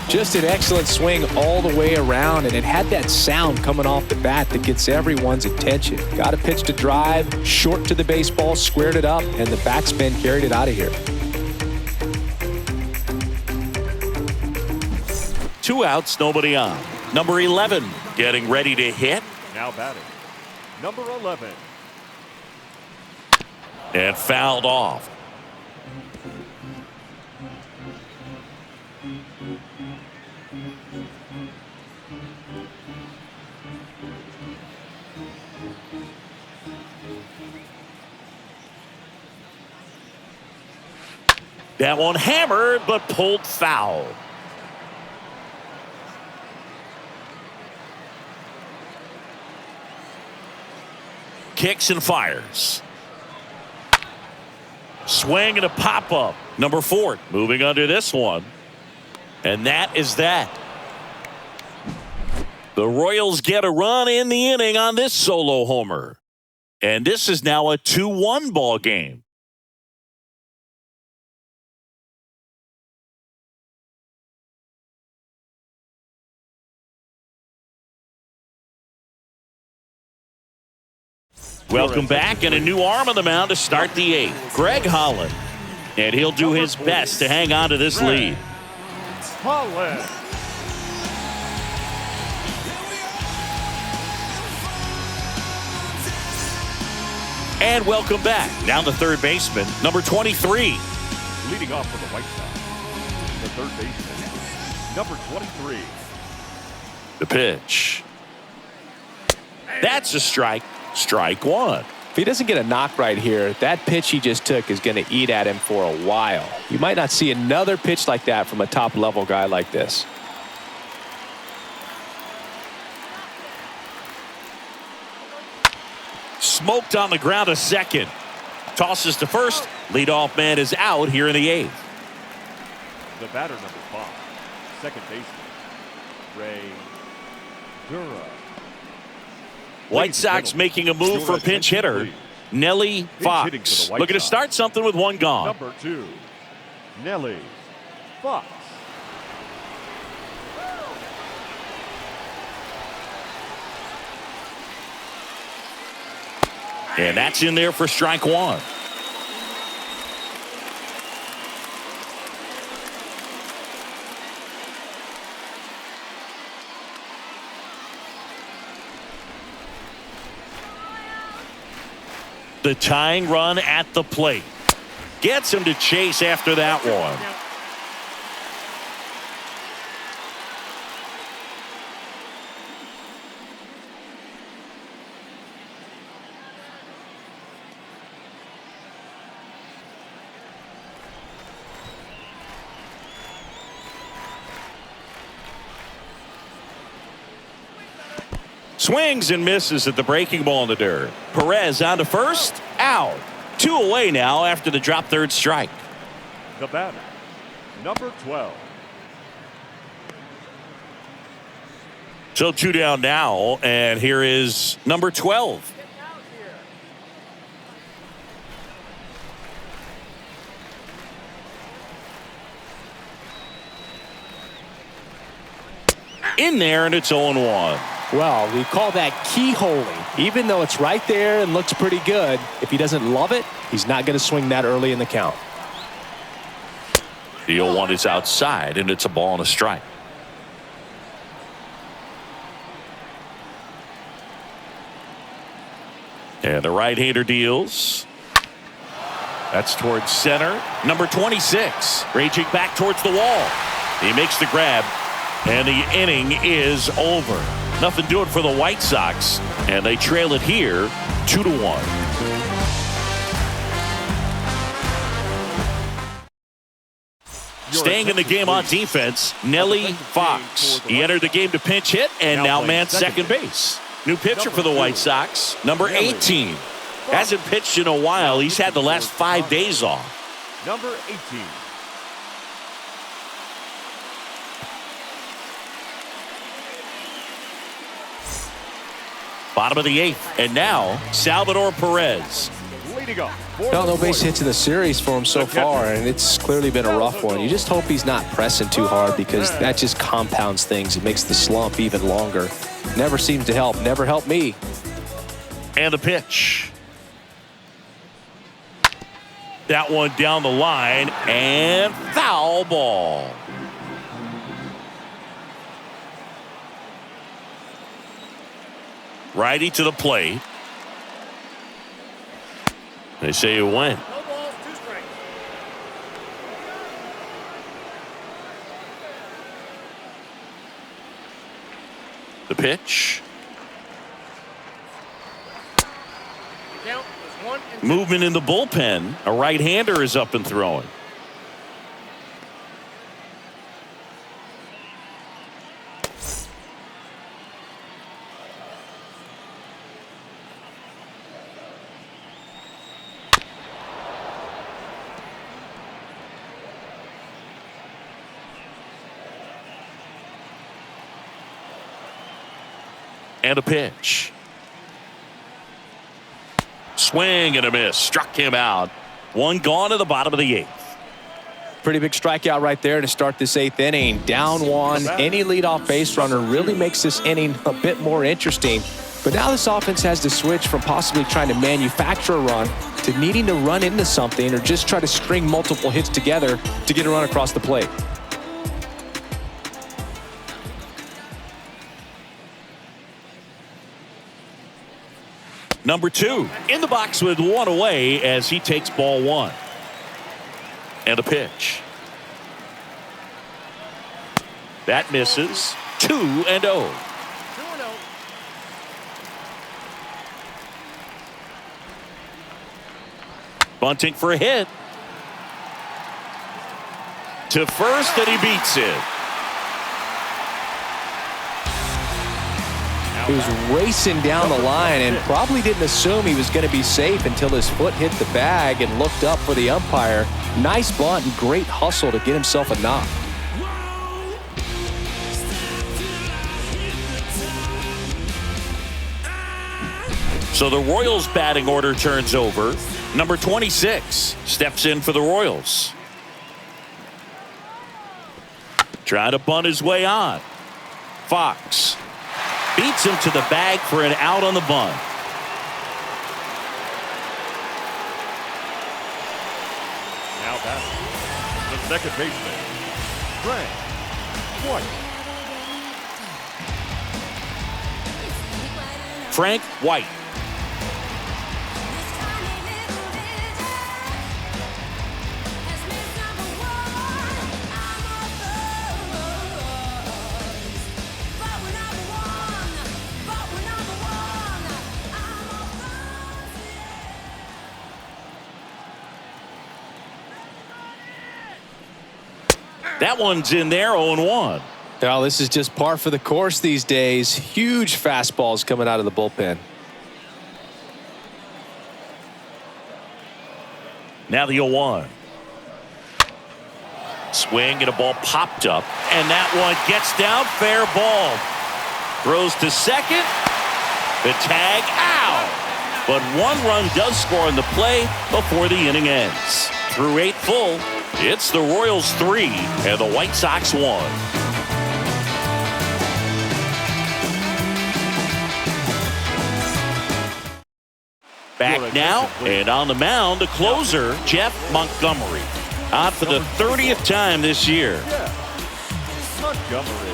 Just an excellent swing all the way around, and it had that sound coming off the bat that gets everyone's attention. Got a pitch to drive, short to the baseball, squared it up, and the backspin carried it out of here. 2 outs, nobody on. Number 11 getting ready to hit. Now batting, number 11. And fouled off. That one hammered, but pulled foul. Kicks and fires. Swing and a pop-up. Number 4 moving under this one. And that is that. The Royals get a run in the inning on this solo homer. And this is now a 2-1 ball game. Welcome back, and a new arm on the mound to start the 8th. Greg Holland. And he'll do his best to hang on to this lead. Holland. And welcome back. Now the third baseman, number 23. Leading off for the White Sox, the third baseman, number 23. The pitch. That's a strike. Strike one. If he doesn't get a knock right here, that pitch he just took is going to eat at him for a while. You might not see another pitch like that from a top-level guy like this. Smoked on the ground to second. Tosses to first. Leadoff man is out here in the eighth. The batter, number 5, second baseman, Ray Dura. White Sox making a move for pinch hitter Nelly Fox. Looking to start something with one gone. Number 2, Nelly Fox. And that's in there for strike one. The tying run at the plate. Gets him to chase after that one. Swings and misses at the breaking ball in the dirt. Perez on to first. Out. 2 away now after the drop third strike. The batter, number 12. So 2 down now, and here is number 12. In there, and it's 0-1. Well, we call that keyholing. Even though it's right there and looks pretty good, if he doesn't love it, he's not going to swing that early in the count. The 0-1 is outside, and it's a ball and a strike. And the right-hander deals. That's towards center. Number 26, raging back towards the wall. He makes the grab, and the inning is over. Nothing doing for the White Sox, and they trail it here 2-1. Staying in the game on defense, Nelly Fox. He entered the game to pinch hit and now man second base. New pitcher for the White Sox, number 18. Hasn't pitched in a while. He's had the last 5 days off. Number 18. Bottom of the eighth, and now Salvador Perez. Leading up. Well, no base hits in the series for him so far, and it's clearly been a rough one. You just hope he's not pressing too hard because that just compounds things. It makes the slump even longer. Never seems to help. Never helped me. And the pitch. That one down the line, and foul ball. Righty to the plate. They say it went. No balls, 2 strikes. The pitch. Count is 1 and 2. Movement in the bullpen. A right-hander is up and throwing. And a pitch. Swing and a miss. Struck him out. One gone at the bottom of the eighth. Pretty big strikeout right there to start this 8th inning. Down 1. Any leadoff base runner really makes this inning a bit more interesting. But now this offense has to switch from possibly trying to manufacture a run to needing to run into something or just try to string multiple hits together to get a run across the plate. Number 2 in the box with 1 away as he takes ball 1. And a pitch. That misses. 2-0. 2-0. Bunting for a hit. To first, and he beats it. He was racing down the line and probably didn't assume he was going to be safe until his foot hit the bag and looked up for the umpire. Nice bunt and great hustle to get himself a knock. So the Royals batting order turns over. Number 26 steps in for the Royals. Trying to bunt his way on. Fox beats him to the bag for an out on the bunt. Now back. The second baseman, Frank White. Frank White. That one's in there, 0-1. Now, this is just par for the course these days. Huge fastballs coming out of the bullpen. Now the 0-1. Swing and a ball popped up, and that one gets down, fair ball. Throws to second. The tag out. But 1 run does score in the play before the inning ends. Through 8 full, it's the Royals 3 and the White Sox 1. Back now, and on the mound, the closer, Jeff Montgomery. On for the 30th time this year. Montgomery.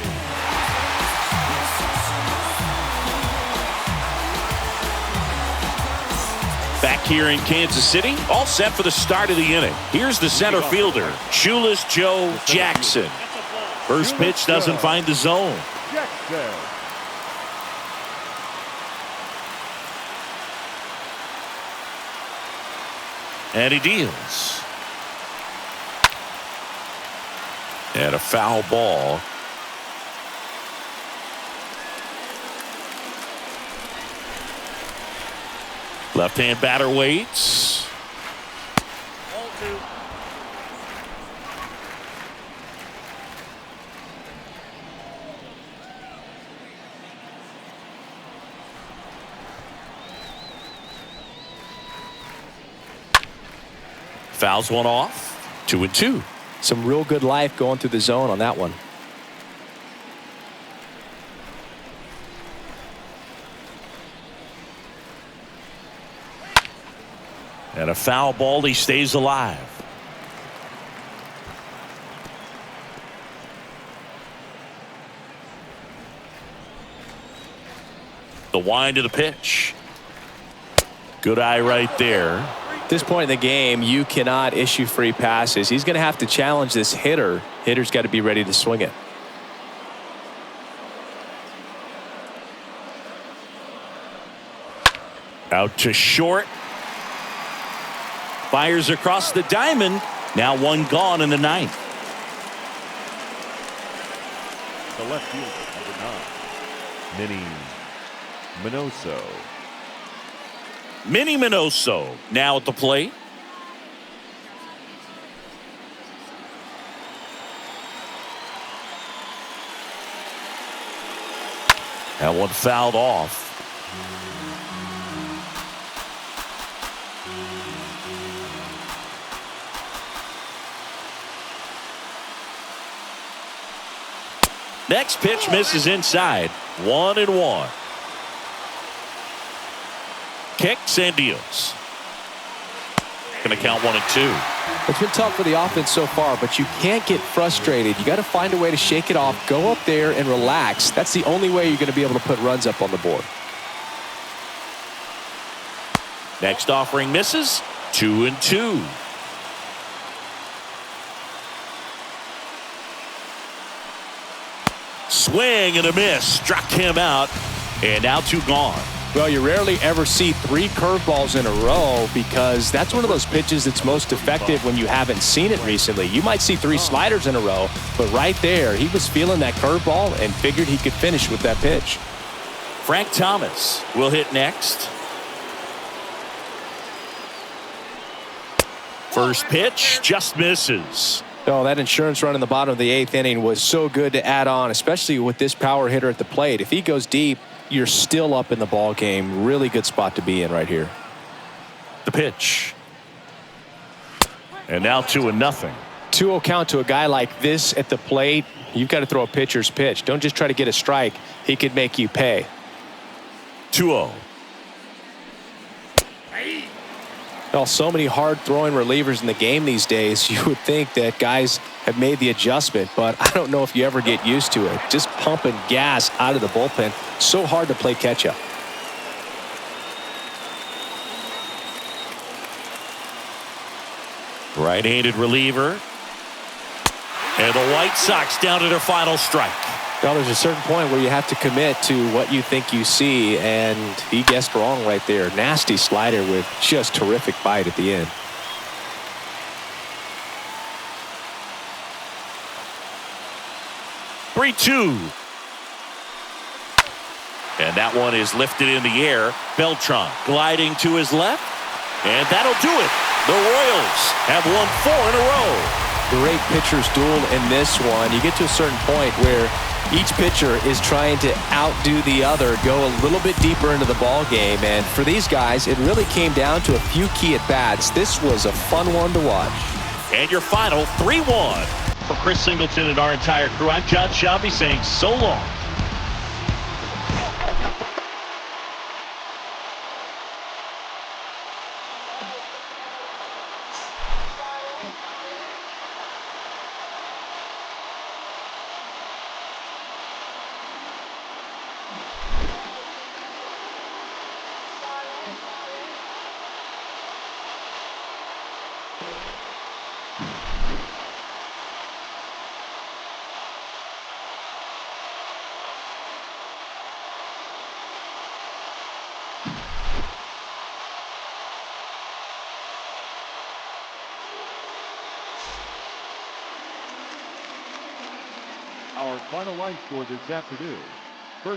Back here in Kansas City, all set for the start of the inning. Here's the center fielder, Shoeless Joe Jackson. First pitch doesn't find the zone. Jackson. And he deals. And a foul ball. Left-hand batter waits. Ball 2. Fouls one off. 2-2. Some real good life going through the zone on that one. And a foul ball, he stays alive. The wind of the pitch. Good eye right there. At this point in the game, you cannot issue free passes. He's going to have to challenge this hitter. Hitter's got to be ready to swing it. Out to short. Fires across the diamond. Now 1 gone in the 9th. The left fielder, number 9, Minnie Minoso. Minnie Minoso now at the plate. That one fouled off. Next pitch misses inside. 1-1. Kicks and deals. Going to count 1-2. It's been tough for the offense so far, but you can't get frustrated. You got to find a way to shake it off, go up there and relax. That's the only way you're going to be able to put runs up on the board. Next offering misses. 2-2. Swing and a miss. Struck him out. And now 2 gone. Well, you rarely ever see 3 curveballs in a row because that's one of those pitches that's most effective when you haven't seen it recently. You might see 3 sliders in a row, but right there, he was feeling that curveball and figured he could finish with that pitch. Frank Thomas will hit next. First pitch just misses. Oh, that insurance run in the bottom of the 8th inning was so good to add on, especially with this power hitter at the plate. If he goes deep, you're still up in the ball game. Really good spot to be in right here. The pitch. And now 2-0. 2-0 count to a guy like this at the plate. You've got to throw a pitcher's pitch. Don't just try to get a strike. He could make you pay. 2-0. Well, so many hard-throwing relievers in the game these days, you would think that guys have made the adjustment, but I don't know if you ever get used to it. Just pumping gas out of the bullpen. So hard to play catch-up. Right-handed reliever. And the White Sox down to their final strike. Well, there's a certain point where you have to commit to what you think you see, and he guessed wrong right there. Nasty slider with just terrific bite at the end. "3-2." And that one is lifted in the air. Beltran gliding to his left. And that'll do it. The Royals have won 4 in a row. Great pitcher's duel in this one. You get to a certain point where each pitcher is trying to outdo the other, go a little bit deeper into the ball game. And for these guys, it really came down to a few key at-bats. This was a fun one to watch. And your final 3-1. For Chris Singleton and our entire crew, I'm John Shelby saying so long. Our final line score this afternoon: